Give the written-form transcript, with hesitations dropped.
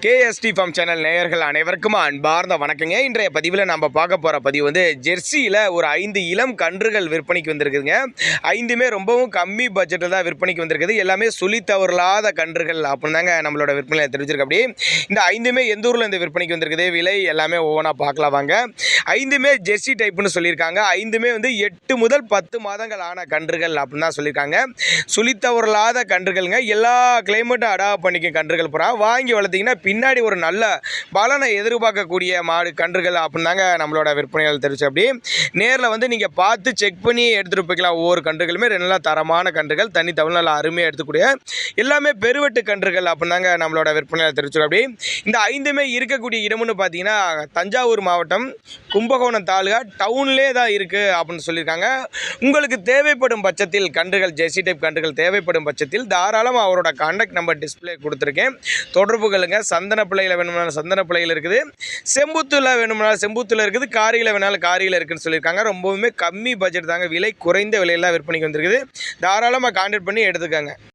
KST form channel நேயர்கள் அனைவருக்கும் அன்பார்ந்த வணக்கங்க. இன்றைய பதிவில் நம்ம பார்க்க போகிற பதிவு வந்து ஜெர்சியில் ஒரு 5 இளம் கன்றுகள் விற்பனைக்கு வந்திருக்குதுங்க. 5மே ரொம்பவும் கம்மி பட்ஜெட்டில் தான் விற்பனைக்கு வந்திருக்குது. எல்லாமே சுழி தவறில்லாத கன்றுகள் அப்படின்னு தாங்க நம்மளோட விற்பனையில் தெரிஞ்சிருக்கு. அப்படி இந்த 5மே எந்த ஊரில் இந்த விற்பனைக்கு வந்திருக்குது, விலை எல்லாமே ஒவ்வொன்றா பார்க்கலாம் வாங்க. 5மே ஜெர்சி டைப்புன்னு சொல்லியிருக்காங்க. 5மே வந்து 8 முதல் 10 மாதங்கள் ஆன கன்றுகள் அப்படின்னு தான் சொல்லியிருக்காங்க. சுழி தவறில்லாத கன்றுகள்ங்க. எல்லா கிளைமேட்டும் அடாப்ட் பண்ணிக்க கன்றுகள் பூரா வாங்கி வளர்த்திங்கன்னா பின்னாடி ஒரு நல்ல பலனை எதிர்பார்க்கக்கூடிய மாடு கன்றுகள் அப்படின்னு தாங்க நம்மளோட விற்பனைகள் தெரிவிச்சு. அப்படி நேரில் வந்து நீங்கள் பார்த்து செக் பண்ணி எடுத்துகிட்டு போய்க்கலாம். ஒவ்வொரு கன்றுகளுமே நல்லா தரமான கன்றுகள், தண்ணி தவிர நல்லா அருமையாக எடுத்துக்கூடிய எல்லாமே பெருவெட்டு கன்றுகள் அப்படின்னு தாங்க நம்மளோட விற்பனைகள் தெரிவிச்சு. அப்படி இந்த 5மே இருக்கக்கூடிய இடம்னு பார்த்தீங்கன்னா தஞ்சாவூர் மாவட்டம் கும்பகோணம் தாலுகா டவுன்லேயே தான் இருக்குது அப்படின்னு சொல்லியிருக்காங்க. உங்களுக்கு தேவைப்படும் பட்சத்தில் கன்றுகள், ஜெர்சி டைப் கன்றுகள் தேவைப்படும் பட்சத்தில் தாராளமாக அவரோட கான்டாக்ட் நம்பர் டிஸ்பிளே கொடுத்துருக்கேன், தொடர்புகளுங்க. சந்தன பிள்ளையில் வேணும்னாலும் சந்தன பிள்ளையில் இருக்குது, செம்புத்தில் வேணும்னாலும் செம்புத்தில் இருக்குது, காரியில் வேணாலும் காரியில் இருக்குதுன்னு சொல்லியிருக்காங்க. ரொம்பவுமே கம்மி பட்ஜெட் தாங்க, விலை குறைந்த விலையெல்லாம் விற்பனைக்கு வந்திருக்குது. தாராளமாக கான்டாக்ட் பண்ணி எடுத்துக்கோங்க.